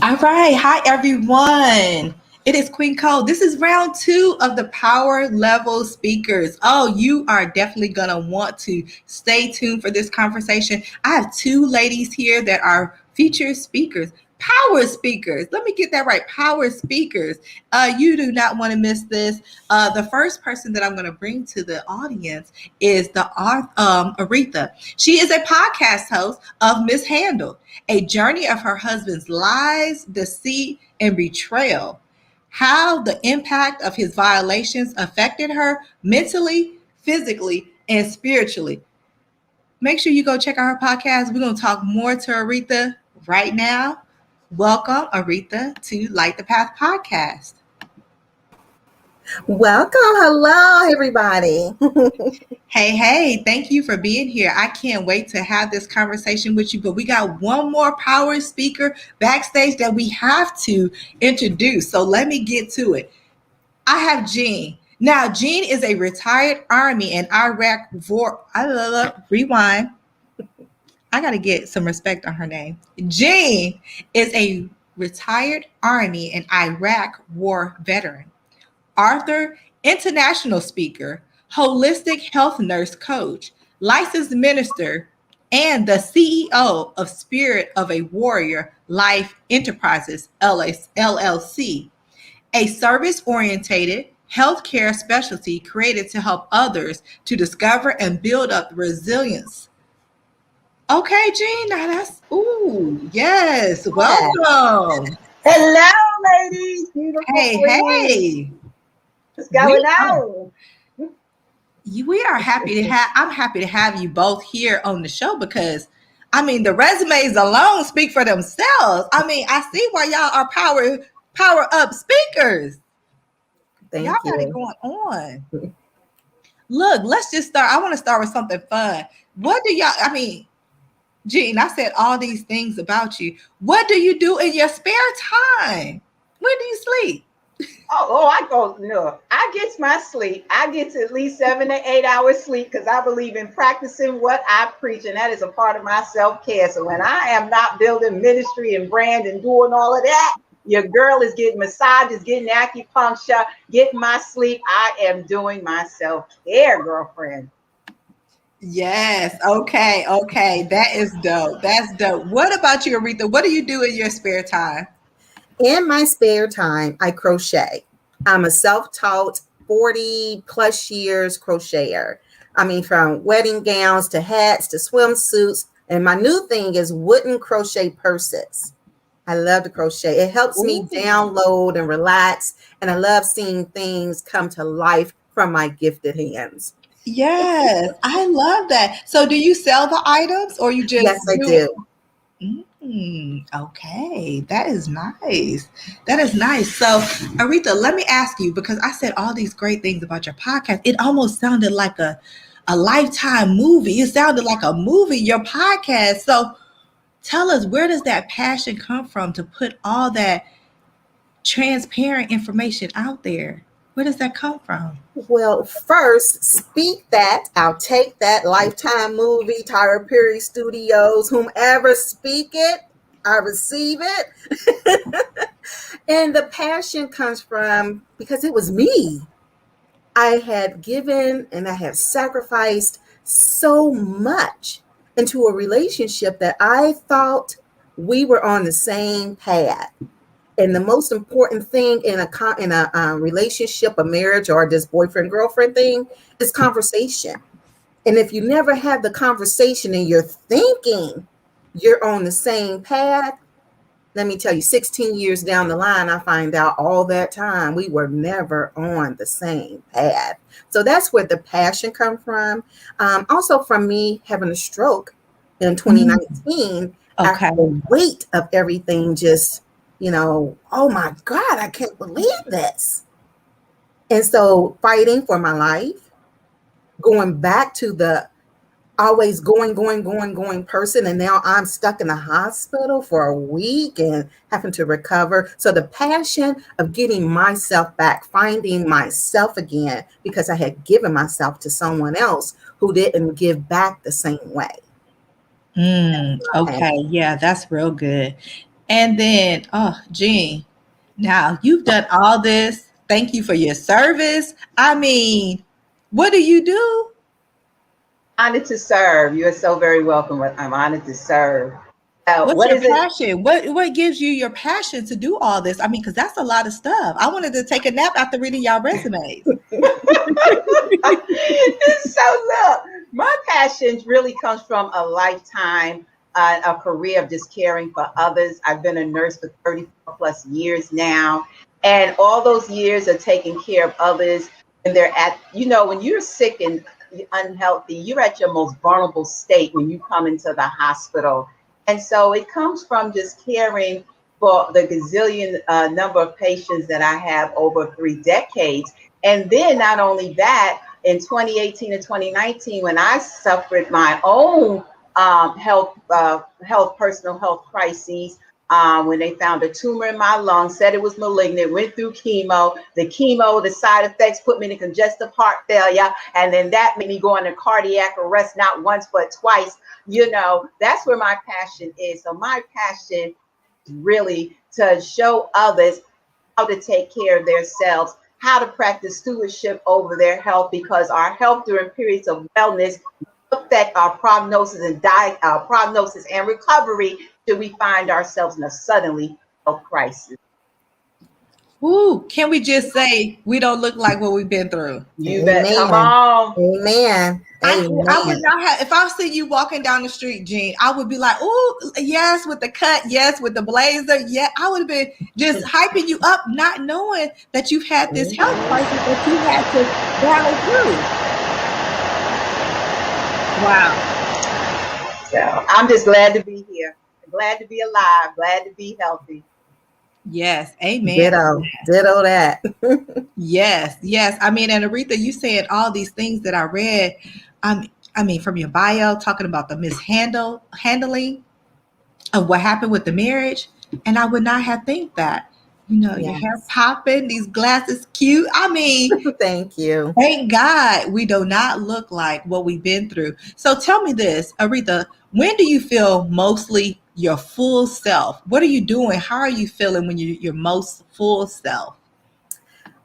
All right. Hi, everyone. It is Queen Cole. This is round two of the power level speakers. Oh, you are definitely going to want to stay tuned for this conversation. I have two ladies here that are featured speakers. Power speakers. Let me get that right. Power speakers. You do not want to miss this. The first person that I'm going to bring to the audience is the Aretha. She is a podcast host of Mishandled, a journey of her husband's lies, deceit, and betrayal. How the impact of his violations affected her mentally, physically, and spiritually. Make sure you go check out her podcast. We're going to talk more to Aretha right now. Welcome, Aretha, to Light the Path podcast. Welcome. Hello, everybody. Hey, thank you for being here. I can't wait to have this conversation with you, but we got one more power speaker backstage that we have to introduce. So let me get to it. I have Jean. Now, Jean is a retired Army and Iraq war. Rewind. I got to get some respect on her name. Jean is a retired Army and Iraq war veteran, author, international speaker, holistic health nurse coach, licensed minister, and the CEO of Spirit of a Warrior Life Enterprises, LLC, a service-oriented healthcare specialty created to help others to discover and build up resilience. Okay, Jean, now that's, yes, welcome. Hello, ladies. Beautiful Hey, queens. hey. What's going on? We are happy to have, I'm happy to have you both here on the show because, I mean, the resumes alone speak for themselves. I mean, I see why y'all are power up speakers. Thank y'all you. got it going on. Look, let's just start. I want to start with something fun. What do y'all, I mean, Jean, I said all these things about you. What do you do in your spare time? When do you sleep? I get my sleep. I get to at least 7 to 8 hours sleep because I believe in practicing what I preach, and that is a part of my self-care. So when I am not building ministry and brand and doing all of that, your girl is getting massages, getting acupuncture, getting my sleep. I am doing my self-care, girlfriend. Yes. Okay. That is dope. That's dope. What about you, Aretha? What do you do in your spare time? In my spare time, I crochet. I'm a self-taught 40 plus years crocheter. I mean, from wedding gowns to hats to swimsuits. And my new thing is wooden crochet purses. I love to crochet. It helps me download and relax. And I love seeing things come to life from my gifted hands. Yes, I love that. So do you sell the items or you just Yes, I do. Okay, that is nice. That is nice. So, Aretha, let me ask you, because I said all these great things about your podcast. It almost sounded like a Lifetime movie. It sounded like a movie, your podcast. So tell us, where does that passion come from to put all that transparent information out there? Where does that come from? Well, first, speak that. I'll take that. Lifetime movie, Tyler Perry Studios, whomever speak it, I receive it. And the passion comes from because it was me. I had given and I had sacrificed so much into a relationship that I thought we were on the same path. And the most important thing in a relationship, a marriage, or this boyfriend girlfriend thing is conversation. And if you never have the conversation and you're thinking you're on the same path, let me tell you, 16 years down the line, I find out all that time we were never on the same path. So that's where the passion comes from. Also from me having a stroke in 2019, after the weight of everything just, oh my God, I can't believe this. And so fighting for my life, going back to the always going person. And now I'm stuck in the hospital for a week and having to recover. So the passion of getting myself back, finding myself again, because I had given myself to someone else who didn't give back the same way. Okay. Yeah, that's real good. And then, oh, Jean, now you've done all this. Thank you for your service. I mean, what do you do? Honored to serve. You are so very welcome. I'm honored to serve. What's What your is it? passion? What gives you your passion to do all this? I mean, because that's a lot of stuff. I wanted to take a nap after reading y'all resumes. So look, my passion really comes from a lifetime, a career of just caring for others. I've been a nurse for 34 plus years now, and all those years of taking care of others. And they're at, when you're sick and unhealthy, you're at your most vulnerable state when you come into the hospital. And so it comes from just caring for the gazillion number of patients that I have over 3 decades. And then not only that, in 2018 and 2019, when I suffered my own personal health crises, when they found a tumor in my lungs, said it was malignant, went through chemo. The side effects put me in congestive heart failure. And then that made me go into cardiac arrest, not once, but twice. That's where my passion is. So my passion is really to show others how to take care of themselves, how to practice stewardship over their health, because our health during periods of wellness affect our prognosis and recovery should we find ourselves in a suddenly health crisis. Ooh, can we just say we don't look like what we've been through? You bet. Come Amen. on. Amen. I would Amen. not have, if I see you walking down the street, Jean, I would be like, oh, yes, with the cut, yes, with the blazer. Yeah, I would have been just hyping you up, not knowing that you've had this health crisis that you had to battle through. Wow. So I'm just glad to be here. Glad to be alive. Glad to be healthy. Yes. Amen. Ditto. Ditto that. Yes. Yes. I mean, and Aretha, you said all these things that I read. I mean, from your bio, talking about the handling of what happened with the marriage, and I would not have think that. Your hair Yes. popping, these glasses cute. I mean, Thank you. thank God we do not look like what we've been through. So tell me this, Aretha, when do you feel mostly your full self? What are you doing? How are you feeling when you're your most full self?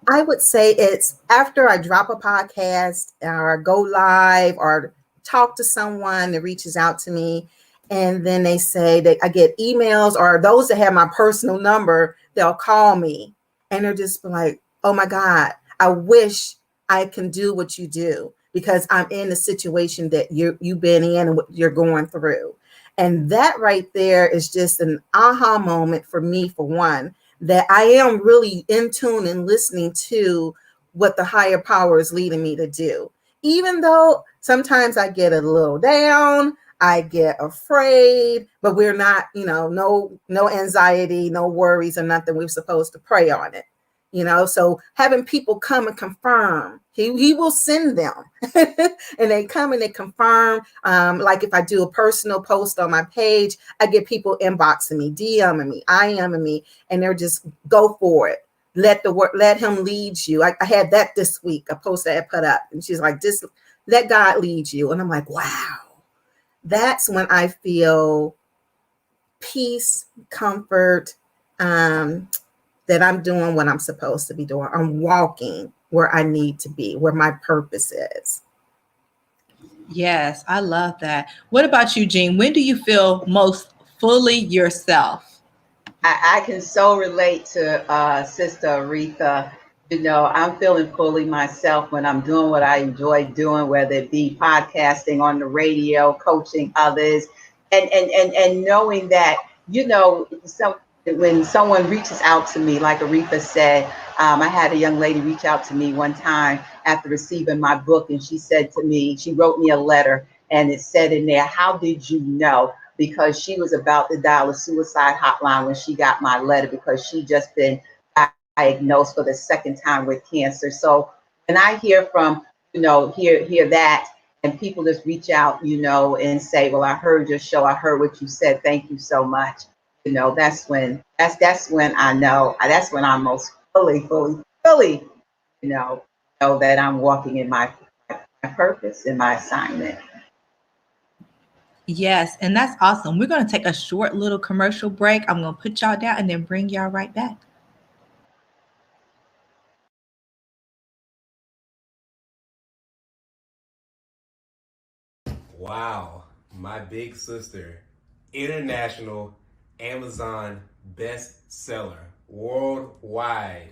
I would say it's after I drop a podcast or go live or talk to someone that reaches out to me. And then they say that I get emails, or those that have my personal number, they'll call me and they're just like, oh my God, I wish I can do what you do because I'm in the situation that you've been in and what you're going through. And that right there is just an aha moment for me, for one, that I am really in tune and listening to what the higher power is leading me to do. Even though sometimes I get a little down, I get afraid, but we're not, no anxiety, no worries or nothing. We're supposed to pray on it. So having people come and confirm, he will send them and they come and they confirm. Like if I do a personal post on my page, I get people inboxing me, DMing me, IMing me, and they're just go for it. Let him lead you. I had that this week, a post that I put up, and she's like, just let God lead you. And I'm like, wow, that's when I feel peace, comfort, that I'm doing what I'm supposed to be doing. I'm walking where I need to be, where my purpose is. Yes, I love that. What about you, Jean? When do you feel most fully yourself? I can so relate to Sister Aretha. I'm feeling fully myself when I'm doing what I enjoy doing, whether it be podcasting on the radio, coaching others, and knowing that, when someone reaches out to me, like Aretha said, I had a young lady reach out to me one time after receiving my book, and she wrote me a letter, and it said in there, how did you know? Because she was about to dial a suicide hotline when she got my letter, because she just been diagnosed for the second time with cancer. So when I hear from, hear that, and people just reach out, and say, well, I heard your show, I heard what you said, thank you so much. That's when I know, that's when I'm most fully, know that I'm walking in my purpose and my assignment. Yes, and that's awesome. We're going to take a short little commercial break. I'm going to put y'all down and then bring y'all right back. Wow, my big sister, international Amazon bestseller worldwide.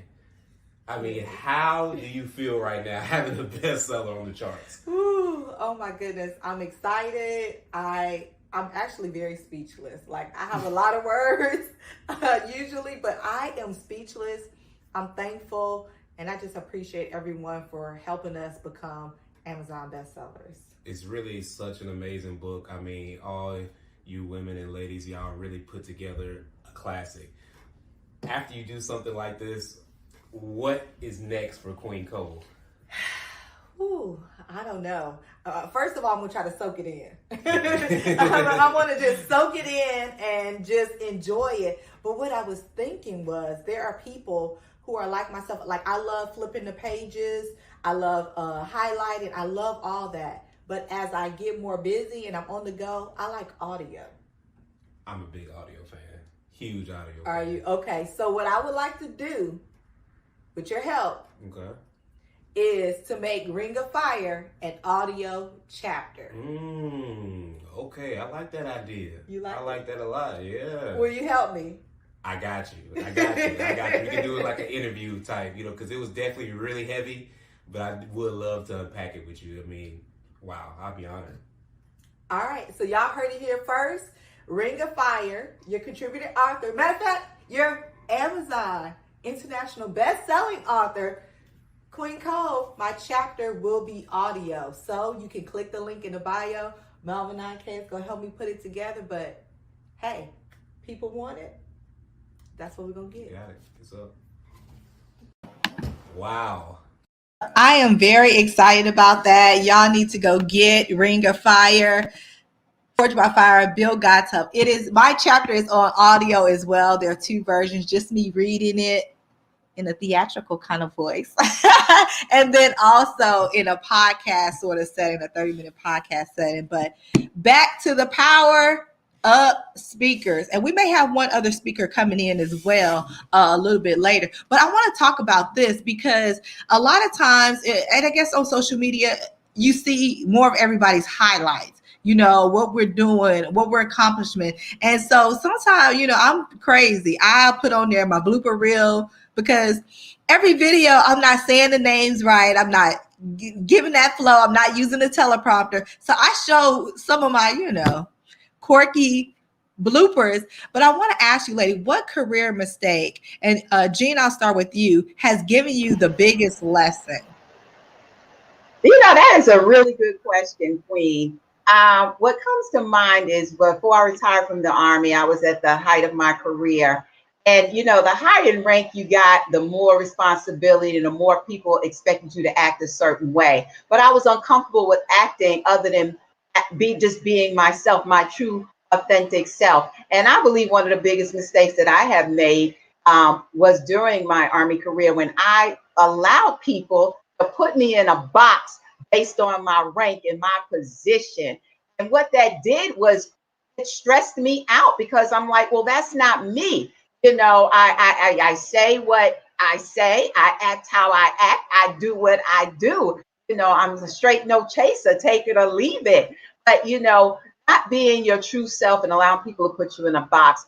I mean, how do you feel right now having a bestseller on the charts? Ooh, oh my goodness. I'm excited. I'm actually very speechless. Like I have a lot of words usually, but I am speechless. I'm thankful and I just appreciate everyone for helping us become Amazon bestsellers. It's really such an amazing book. I mean, all you women and ladies, y'all really put together a classic. After you do something like this, what is next for Queen Cole? Ooh, I don't know. First of all, I'm gonna try to soak it in. I want to just soak it in and just enjoy it. But what I was thinking was, there are people who are like myself. Like I love flipping the pages. I love highlighting. I love all that. But as I get more busy and I'm on the go, I like audio. I'm a big audio fan. Huge audio Are fan. you? Okay. So what I would like to do, with your help, Okay. is to make Ring of Fire an audio chapter. Okay, I like that idea. You like I like that a lot, yeah. Will you help me? I got you. I got you. I got you. We can do it like an interview type, because it was definitely really heavy, but I would love to unpack it with you. I mean, wow, I'll be honored. All right, so y'all heard it here first. Ring of Fire, your contributor author. Matter of fact, your Amazon international best-selling author, Queen Cole, my chapter will be audio. So you can click the link in the bio. Melvin 9K is going to help me put it together. But hey, people want it. That's what we're going to get. Got it. What's up? Wow. I am very excited about that. Y'all need to go get Ring of Fire. Forged by Fire, Bill Gotthup. It is, my chapter is on audio as well. There are two versions, just me reading it in a theatrical kind of voice. And then also in a podcast sort of setting, a 30-minute podcast setting. But back to the power up speakers. And we may have one other speaker coming in as well a little bit later. But I want to talk about this because a lot of times, and I guess on social media, you see more of everybody's highlights. What we're doing, what we're accomplishing. And so sometimes, I'm crazy. I'll put on there my blooper reel because every video, I'm not saying the names right. I'm not giving that flow. I'm not using the teleprompter. So I show some of my, quirky bloopers. But I want to ask you, lady, what career mistake, and Jean, I'll start with you, has given you the biggest lesson? That is a really good question, Queen. What comes to mind is before I retired from the Army, I was at the height of my career. And, the higher in rank you got, the more responsibility and the more people expected you to act a certain way. But I was uncomfortable with acting other than being myself, my true authentic self. And I believe one of the biggest mistakes that I have made was during my Army career when I allowed people to put me in a box based on my rank and my position. And what that did was it stressed me out because I'm like, well, that's not me. I say what I say, I act how I act, I do what I do. I'm a straight no chaser, take it or leave it. But, not being your true self and allowing people to put you in a box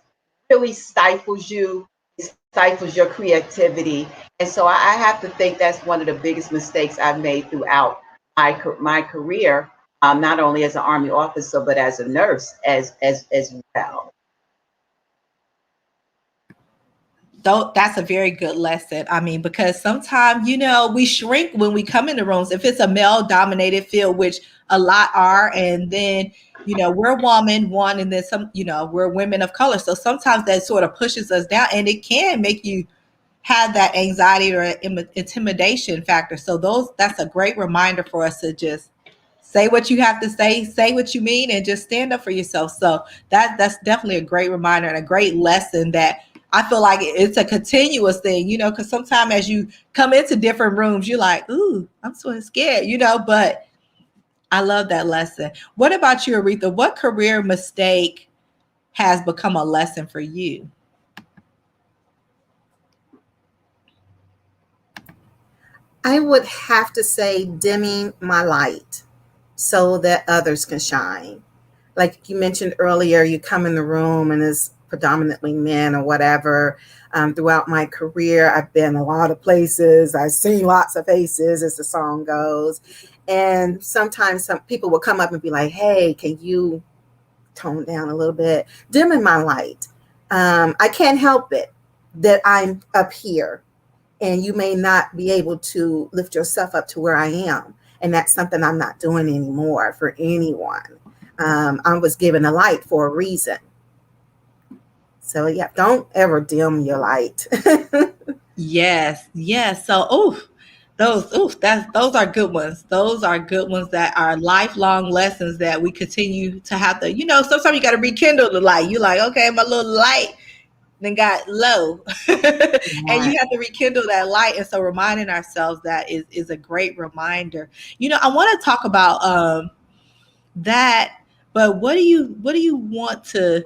really stifles you, it stifles your creativity. And so I have to think that's one of the biggest mistakes I've made throughout my career, not only as an Army officer, but as a nurse as well. Though that's a very good lesson. I mean, because sometimes, we shrink when we come in the rooms. If it's a male dominated field, which a lot are, and then, we're one, and then some, we're women of color. So sometimes that sort of pushes us down, and it can make you have that anxiety or intimidation factor. So that's a great reminder for us to just say what you have to say what you mean, and just stand up for yourself. So that's definitely a great reminder and a great lesson that I feel like it's a continuous thing, because sometimes as you come into different rooms, you're like, ooh, I'm sort of scared, but I love that lesson. What about you, Aretha? What career mistake has become a lesson for you? I would have to say dimming my light so that others can shine. Like you mentioned earlier, you come in the room and it's predominantly men or whatever. Throughout my career, I've been a lot of places. I've seen lots of faces, as the song goes. And sometimes some people will come up and be like, hey, can you tone down a little bit? Dimming my light. I can't help it that I'm up here and you may not be able to lift yourself up to where I am. And that's something I'm not doing anymore for anyone. I was given a light for a reason. So yeah, don't ever dim your light. Yes, yes. So, those are good ones. Those are good ones that are lifelong lessons that we continue to have to, sometimes you got to rekindle the light. You like, okay, my little light then got low. And Right. you have to rekindle that light. And so reminding ourselves that is a great reminder. I want to talk about that, but what do you want to,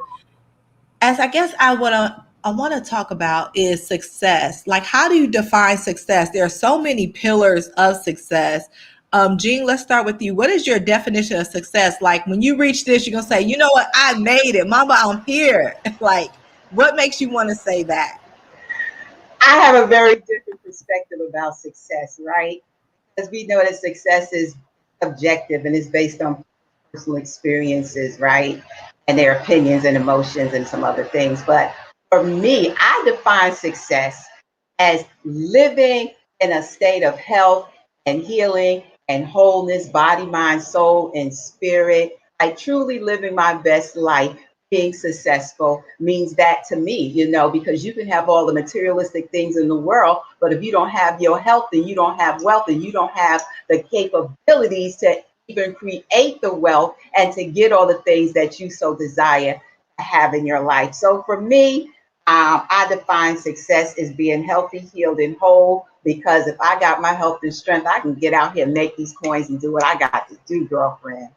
as I guess I want to talk about is success. Like, how do you define success? There are so many pillars of success. Jean, let's start with you. What is your definition of success? Like, when you reach this, you're gonna say, you know what, I made it, Mama, I'm here. Like, what makes you want to say that? I have a very different perspective about success, right? Because we know that success is objective and is based on personal experiences, right? And their opinions and emotions and some other things. But for me, I define success as living in a state of health and healing and wholeness, body, mind, soul, and spirit. Like truly living my best life, being successful means that to me, because you can have all the materialistic things in the world, but if you don't have your health and you don't have wealth and you don't have the capabilities to even create the wealth and to get all the things that you so desire to have in your life. So for me, I define success as being healthy, healed, and whole. Because if I got my health and strength, I can get out here and make these coins and do what I got to do, girlfriend.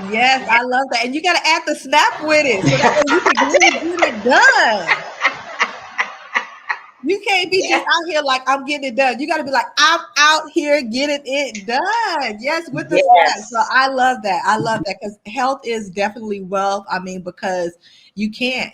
Yes, I love that. And you got to add the snap with it so that way you can really get it done. You can't be just Yes, out here like I'm getting it done. You got to be like, I'm out here getting it done. Yes, with the steps. So yes. I love that. I love that because health is definitely wealth. I mean, because you can't.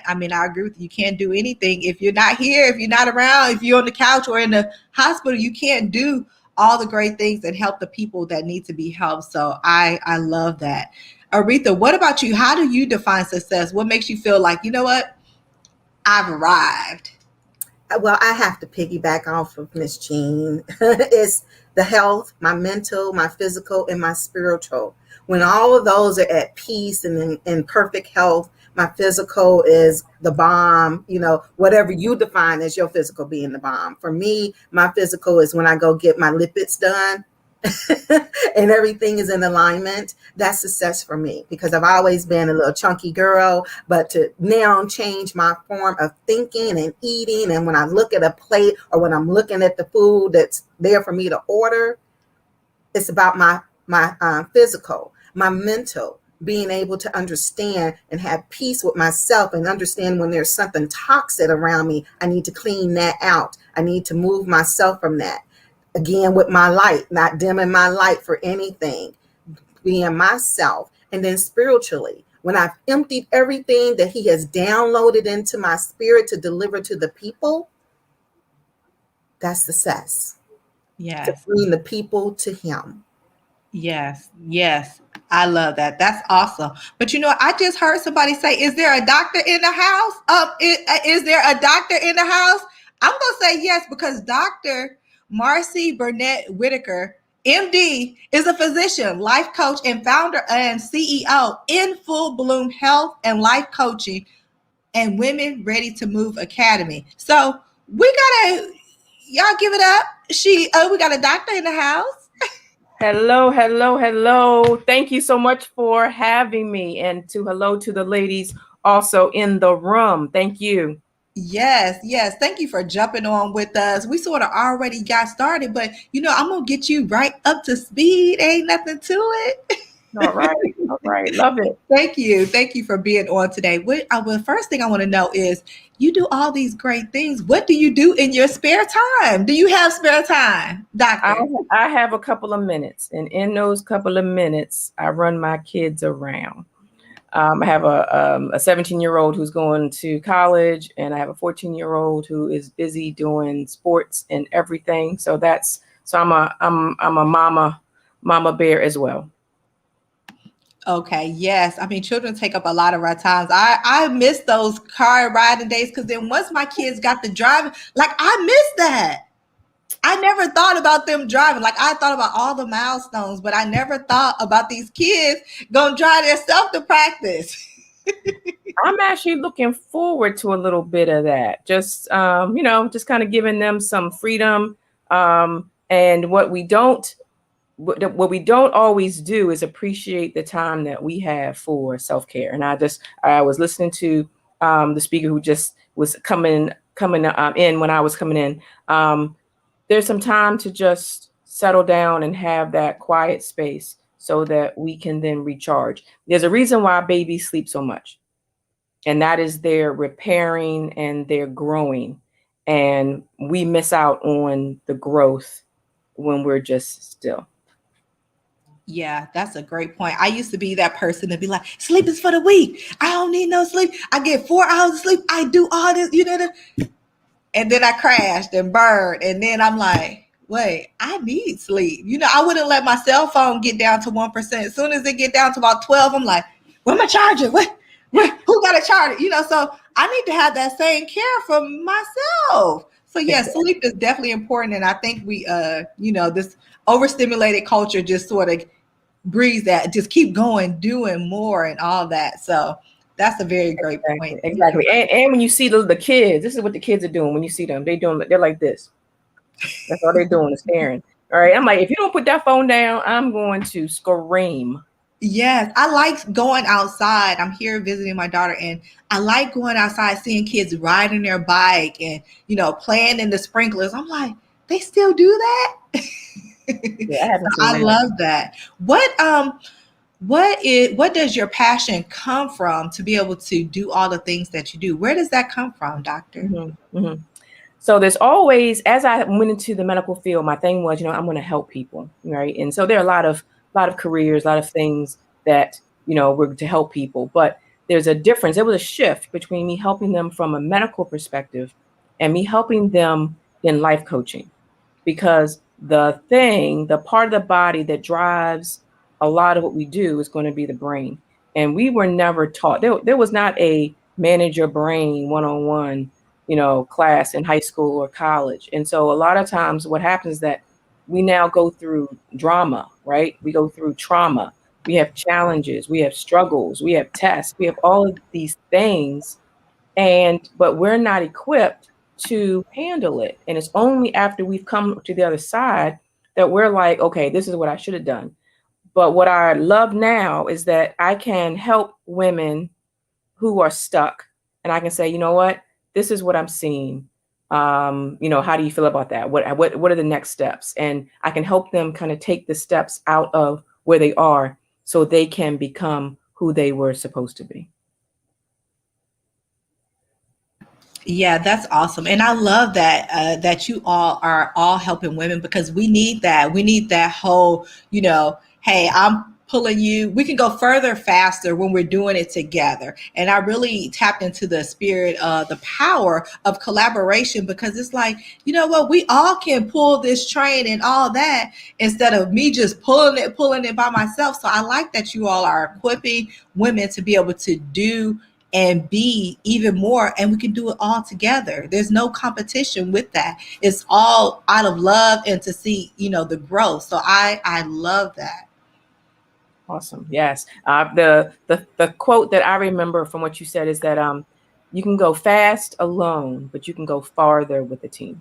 I mean, I agree with you. You can't do anything if you're not here, if you're not around, if you're on the couch or in the hospital. You can't do all the great things and help the people that need to be helped. So I love that. Aretha, what about you? How do you define success? What makes you feel like, you know what? I've arrived. Well, I have to piggyback off of Miss Jean. It's the health, my mental, my physical, and my spiritual. When all of those are at peace and in perfect health, my physical is the bomb, whatever you define as your physical being the bomb. For me, my physical is when I go get my lipids done and everything is in alignment. That's success for me because I've always been a little chunky girl, but to now change my form of thinking and eating, and when I look at a plate or when I'm looking at the food that's there for me to order, it's about my physical, my mental, being able to understand and have peace with myself and understand when there's something toxic around me, I need to clean that out. I need to move myself from that. Again, with my light, not dimming my light for anything, being myself. And then spiritually, when I've emptied everything that he has downloaded into my spirit to deliver to the people, that's success. To Yes. bring the people to him. Yes, yes. I love that. That's awesome. But I just heard somebody say, "Is there a doctor in the house?" Is there a doctor in the house? I'm gonna say yes because Dr. Marcy Burnett Whitaker, MD, is a physician, life coach, and founder and CEO in Full Bloom Health and Life Coaching and Women Ready to Move Academy. So we gotta, y'all give it up. We got a doctor in the house. Hello, hello, hello. Thank you so much for having me. And hello to the ladies also in the room. Thank you. Yes, yes. Thank you for jumping on with us. We sort of already got started, but I'm gonna get you right up to speed. Ain't nothing to it. All right. All right. Love it. Thank you. Thank you for being on today. The first thing I want to know is you do all these great things. What do you do in your spare time? Do you have spare time, I, doctor? I have a couple of minutes, and in those couple of minutes, I run my kids around. I have a 17-year-old who's going to college, and I have a 14-year-old who is busy doing sports and everything. So I'm a mama bear as well. Okay, yes. I mean, children take up a lot of our times. I miss those car riding days because then once my kids got to driving, like I miss that. I never thought about them driving. Like I thought about all the milestones, but I never thought about these kids gonna drive themselves to practice. I'm actually looking forward to a little bit of that. Just kind of giving them some freedom. And what we don't always do is appreciate the time that we have for self-care. And I was listening to the speaker who just was coming in when I was coming in. There's some time to just settle down and have that quiet space so that we can then recharge. There's a reason why babies sleep so much, and that is they're repairing and they're growing. And we miss out on the growth when we're just still. Yeah, that's a great point. I used to be that person to be like, sleep is for the weak. I don't need no sleep. I get 4 hours of sleep. I do all this, and then I crashed and burned. And then I'm like, wait, I need sleep. I wouldn't let my cell phone get down to 1%. As soon as it get down to about 12, I'm like, where my charger? Who got a charger? So I need to have that same care for myself. So yeah, sleep is definitely important. And I think we, this overstimulated culture just sort of breeds that, just keep going, doing more and all that. So that's a very great point. Exactly. And when you see the kids, this is what the kids are doing. When you see them, they're like this. That's all they're doing is staring. All right. I'm like, if you don't put that phone down, I'm going to scream. Yes, I like going outside. I'm here visiting my daughter, and I like going outside, seeing kids riding their bike and playing in the sprinklers. I'm like, they still do that? Yeah, I haven't seen I that. love that. What does your passion come from to be able to do all the things that you do? Where does that come from, doctor? Mm-hmm, mm-hmm. So there's always, as I went into the medical field, my thing was, I'm going to help people, right? And so there are a lot of careers, a lot of things that, were to help people. But there's a difference. There was a shift between me helping them from a medical perspective and me helping them in life coaching, because the part of the body that drives a lot of what we do is going to be the brain. And we were never taught. There was not a manage your brain one-on-one class in high school or college. And so a lot of times what happens is that we now go through drama, right? We go through trauma. We have challenges, we have struggles, we have tests, we have all of these things. But we're not equipped to handle it. And it's only after we've come to the other side that we're like, okay, this is what I should have done. But what I love now is that I can help women who are stuck, and I can say, you know what, this is what I'm seeing. How do you feel about that? What are the next steps? And I can help them kind of take the steps out of where they are so they can become who they were supposed to be. Yeah, that's awesome. And I love that you all are all helping women, because we need that. We need that whole, hey, I'm pulling you. We can go further faster when we're doing it together. And I really tapped into the spirit of the power of collaboration, because it's like, you know what, we all can pull this train and all that instead of me just pulling it by myself. So I like that you all are equipping women to be able to do and be even more, and we can do it all together. There's no competition with that. It's all out of love and to see the growth. So I love that. Awesome. Yes. The quote that I remember from what you said is that you can go fast alone, but you can go farther with a team.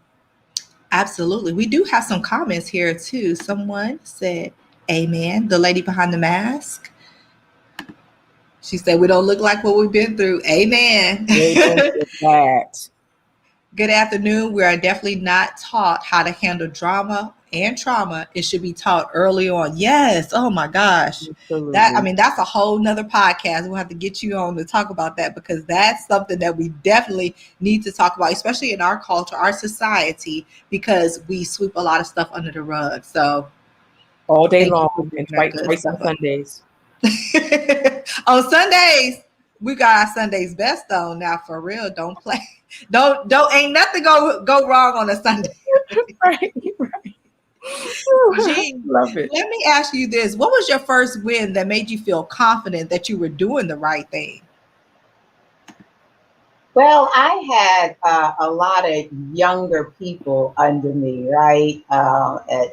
Absolutely. We do have some comments here too. Someone said amen, the lady behind the mask. She said, we don't look like what we've been through. Amen. That. Good afternoon. We are definitely not taught how to handle drama and trauma. It should be taught early on. Yes. Oh my gosh. Absolutely. That's a whole nother podcast. We'll have to get you on to talk about that because that's something that we definitely need to talk about, especially in our culture, our society, because we sweep a lot of stuff under the rug. So All day thank you long for and bringing that twice, good twice on stuff up. Sundays. On Sundays, we got our Sundays best on now for real. Don't play. Don't ain't nothing go wrong on a Sunday. Right. Jean, Love it. let me ask you this. What was your first win that made you feel confident that you were doing the right thing? Well, I had a lot of younger people under me, right,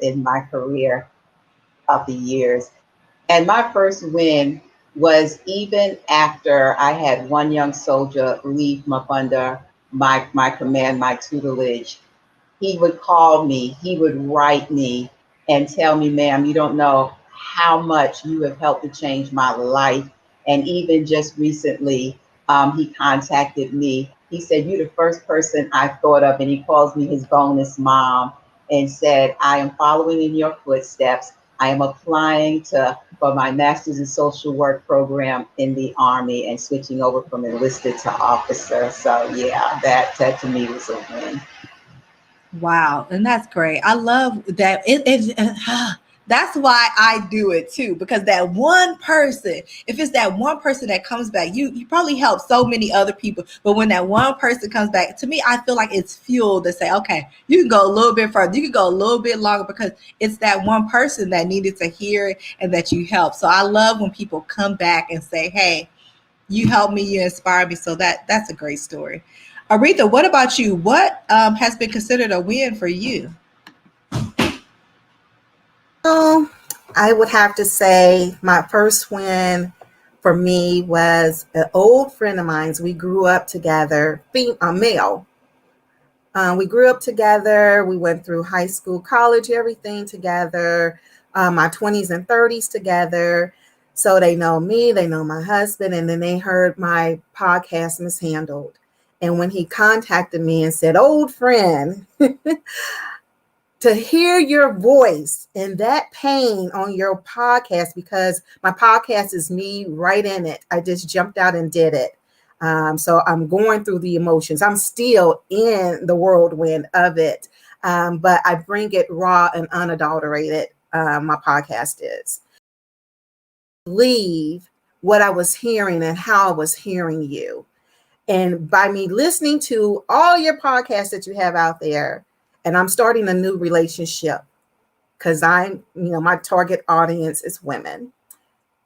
in my career of the years. And my first win was even after I had one young soldier leave from up under my command, my tutelage. He would call me, he would write me and tell me, ma'am, you don't know how much you have helped to change my life. And even just recently, he contacted me. He said, you're the first person I thought of. And he calls me his bonus mom and said, I am following in your footsteps. I am applying for my master's in social work program in the Army and switching over from enlisted to officer. So yeah, that to me was a win. Wow, and that's great. I love that. That's why I do it too, because that one person, if it's that one person that comes back, you probably help so many other people. But when that one person comes back, to me, I feel like it's fuel to say, okay, you can go a little bit further, you can go a little bit longer because it's that one person that needed to hear it and that you help. So I love when people come back and say, hey, you helped me, you inspired me. So that's a great story. Aretha, what about you? What has been considered a win for you? So I would have to say my first win for me was an old friend of mine's. We grew up together, a male. We grew up together. We went through high school, college, everything together, my 20s and 30s together. So they know me, they know my husband, and then they heard my podcast mishandled. And when he contacted me and said, old friend, to hear your voice and that pain on your podcast, because my podcast is me right in it. I just jumped out and did it. So I'm going through the emotions. I'm still in the whirlwind of it. But I bring it raw and unadulterated. My podcast is. Believe what I was hearing and how I was hearing you. And by me listening to all your podcasts that you have out there, and I'm starting a new relationship because my target audience is women.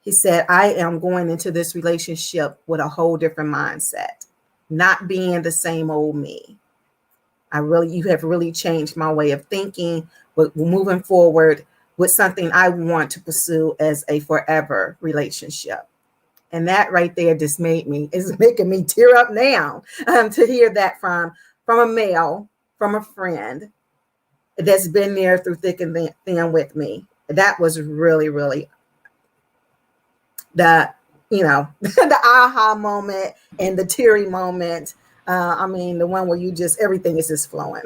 He said, I am going into this relationship with a whole different mindset, not being the same old me. You have really changed my way of thinking, but moving forward with something I want to pursue as a forever relationship. And that right there just is making me tear up now to hear that from a male, from a friend that's been there through thick and thin with me. That was really, really the the aha moment and the teary moment. The one where everything is just flowing.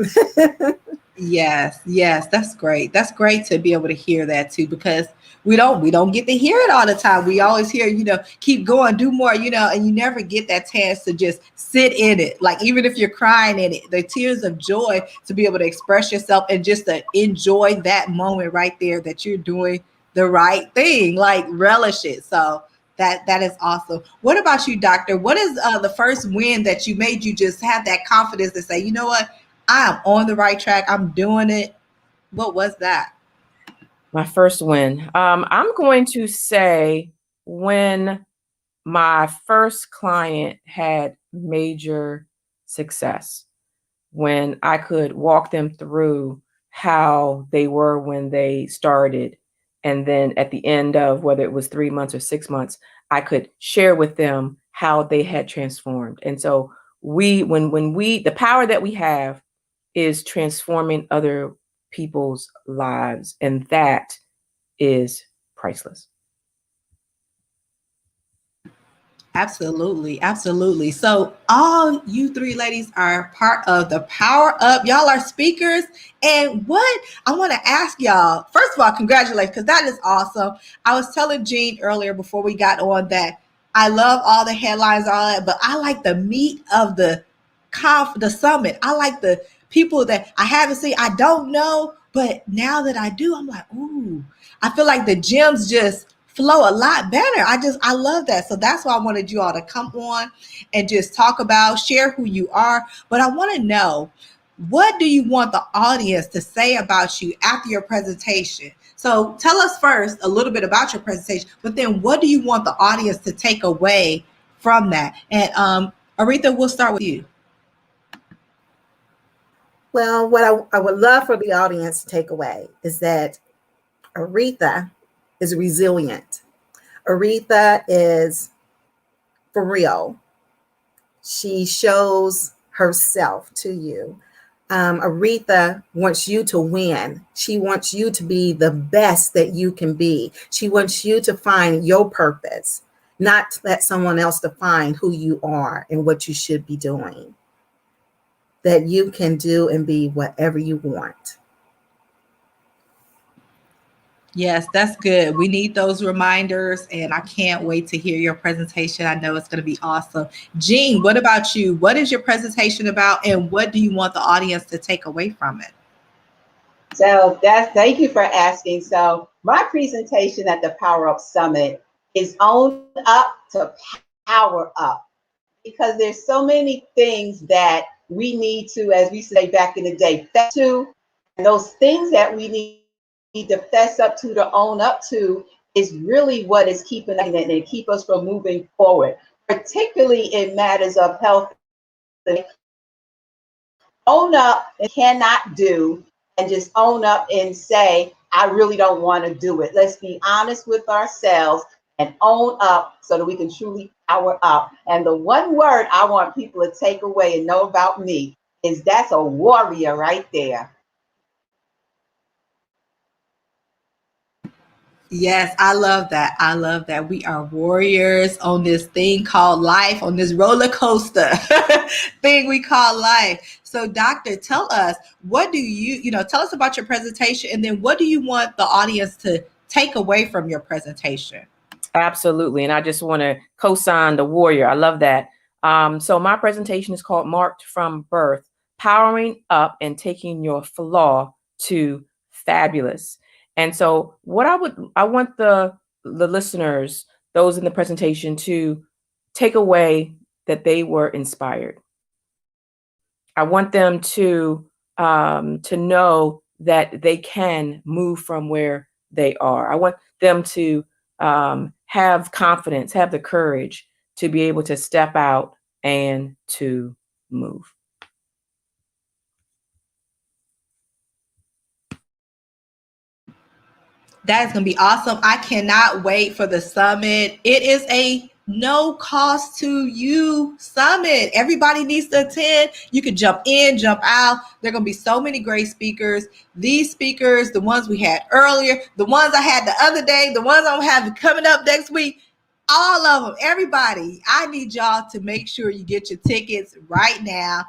Yes, that's great. That's great to be able to hear that too, because we don't get to hear it all the time. We always hear, keep going, do more, and you never get that chance to just sit in it. Like even if you're crying in it, the tears of joy to be able to express yourself and just to enjoy that moment right there that you're doing the right thing, like relish it. So that is awesome. What about you, Doctor? What is the first win that you made you just have that confidence to say, you know what? I'm on the right track. I'm doing it. What was that? My first win. I'm going to say when my first client had major success, when I could walk them through how they were when they started. And then at the end of whether it was 3 months or 6 months, I could share with them how they had transformed. And so the power that we have is transforming other people's lives. And that is priceless. Absolutely, absolutely. So, all you three ladies are part of the Power Up. Y'all are speakers. And what I want to ask y'all, first of all, congratulations, because that is awesome. I was telling Jean earlier before we got on that I love all the headlines, all that, but I like the meat of the summit. I like the people that I haven't seen, I don't know, but now that I do, I'm like, ooh, I feel like the gems just flow a lot better. I love that. So that's why I wanted you all to come on and just talk about, share who you are. But I want to know, what do you want the audience to say about you after your presentation? So tell us first a little bit about your presentation, but then what do you want the audience to take away from that? And Aretha, we'll start with you. Well, what I would love for the audience to take away is that Aretha is resilient. Aretha is for real. She shows herself to you. Aretha wants you to win. She wants you to be the best that you can be. She wants you to find your purpose, not let someone else define who you are and what you should be doing. That you can do and be whatever you want. Yes, that's good. We need those reminders, and I can't wait to hear your presentation. I know it's going to be awesome. Jean, what about you? What is your presentation about, and what do you want the audience to take away from it? So thank you for asking. So my presentation at the Power Up Summit is own up to power up, because there's so many things that we need to, as we say back in the day, fess to, and those things that we need to fess up to own up to is really what is keeping us and keep us from moving forward, particularly in matters of health. Own up and cannot do, and just own up and say, I really don't want to do it. Let's be honest with ourselves and own up so that we can truly power up. And the one word I want people to take away and know about me is that's a warrior right there. Yes, I love that. I love that. We are warriors on this thing called life, on this roller coaster thing we call life. So, Doctor, tell us, what do tell us about your presentation, and then what do you want the audience to take away from your presentation? Absolutely. And I just want to co-sign the warrior. I love that. So my presentation is called Marked from Birth, Powering Up and Taking Your Flaw to Fabulous. And so I want the listeners, those in the presentation, to take away that they were inspired. I want them to know that they can move from where they are. I want them to have confidence, have the courage to be able to step out and to move. That is going to be awesome. I cannot wait for the summit. It is a no cost to you summit. Everybody needs to attend. You can jump in, jump out. There are going to be so many great speakers. These speakers, the ones we had earlier, the ones I had the other day, the ones I'm having coming up next week, all of them, everybody. I need y'all to make sure you get your tickets right now.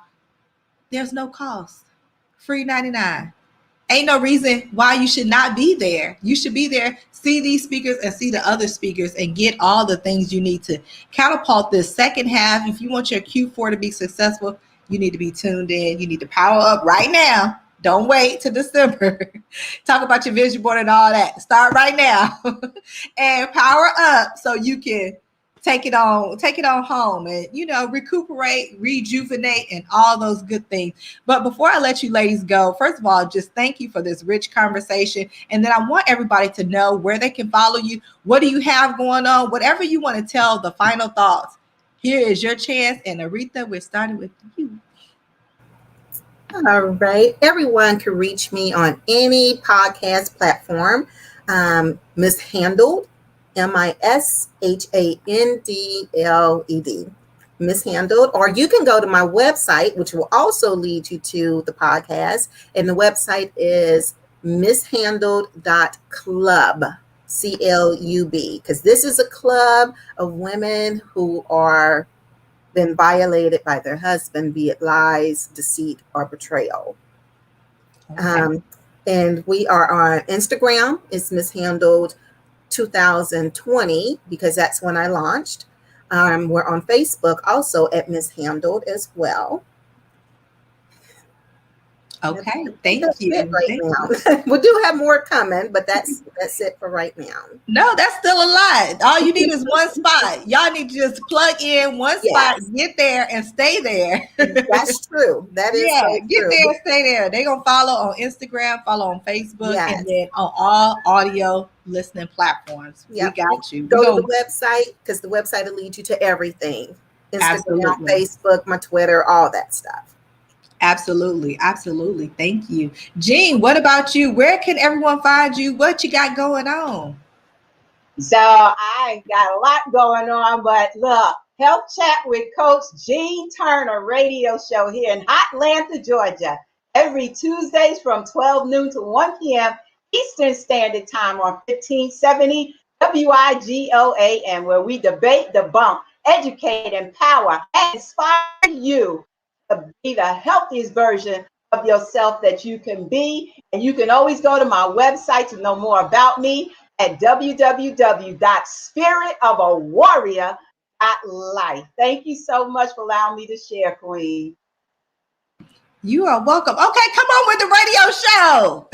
There's no cost. Free 99. Ain't no reason why you should not be there. You should be there, see these speakers and see the other speakers, and get all the things you need to catapult this second half. If you want your Q4 to be successful, you need to be tuned in. You need to power up right now. Don't wait till December. Talk about your vision board and all that. Start right now and power up so you can take it on home, and recuperate, rejuvenate, and all those good things. But before I let you ladies go, first of all, just thank you for this rich conversation, and then I want everybody to know where they can follow you. What do you have going on? Whatever you want to tell, the final thoughts, here is your chance. And Aretha, we're starting with you. All right. Everyone can reach me on any podcast platform. Mishandled, Mishandled, Mishandled. Or you can go to my website, which will also lead you to the podcast. And the website is mishandled.club. CLUB, because this is a club of women who are been violated by their husband, be it lies, deceit, or betrayal. Okay. And we are on Instagram. It's mishandled 2020 because that's when I launched. We're on Facebook also at Mishandled as well. Okay. That's Thank it you. right Thank you. now. We do have more coming, but that's it for right now. No, that's still a lot. All you need is one spot. Y'all need to just plug in one spot, Yes, get there, and stay there. that's true. That is Yeah, so get true. there and stay there. They're going to follow on Instagram, follow on Facebook, Yes. and then on all audio listening platforms. We Yep. got you. We Go to go, the website because the website will lead you to everything. Instagram, absolutely. Facebook, my Twitter, all that stuff. Absolutely. Absolutely. Thank you. Jean, what about you? Where can everyone find you? What you got going on? So I ain't got a lot going on, but look, Health Chat with Coach Jean Turner radio show here in Atlanta, Georgia, every Tuesdays from 12 noon to 1 p.m. Eastern Standard Time on 1570 WIGOAM, where we debate, debunk, educate, empower, and inspire you to be the healthiest version of yourself that you can be. And you can always go to my website to know more about me at www.spiritofawarrior.life. Thank you so much for allowing me to share, Queen. You are welcome. Okay, come on with the radio show.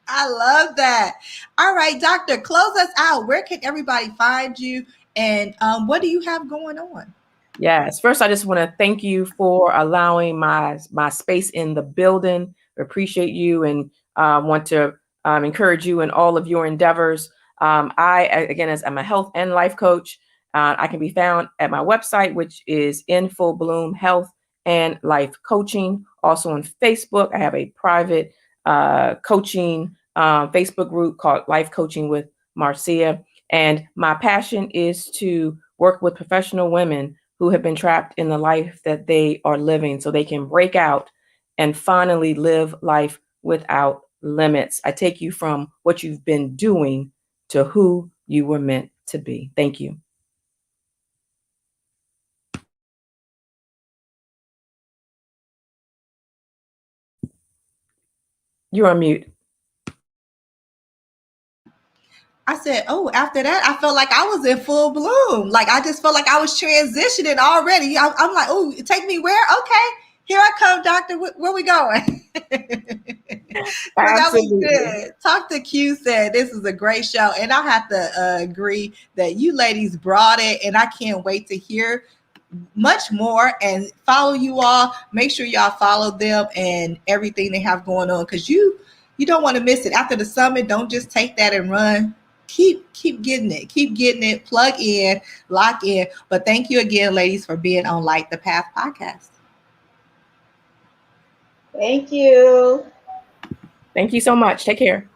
I love that. All right, Doctor, close us out. Where can everybody find you? And what do you have going on? Yes. First, I just want to thank you for allowing my space in the building. Appreciate you and want to encourage you in all of your endeavors. Again, as I'm a health and life coach, I can be found at my website, which is In Full Bloom Health and Life Coaching. Also on Facebook, I have a private coaching Facebook group called Life Coaching with Marcia. And my passion is to work with professional women who have been trapped in the life that they are living so they can break out and finally live life without limits. I take you from what you've been doing to who you were meant to be. Thank you. You're on mute. I said, oh, after that, I felt like I was in full bloom. Like I just felt like I was transitioning already. I'm like, oh, take me where? Okay, here I come, doctor. Where we going? So that was good. Talk to Q said this is a great show. And I have to agree that you ladies brought it. And I can't wait to hear much more and follow you all. Make sure y'all follow them and everything they have going on because you don't want to miss it. After the summit, don't just take that and run. Keep getting it, plug in, lock in. But thank you again, ladies, for being on Light the Path podcast. Thank you. Thank you so much. Take care.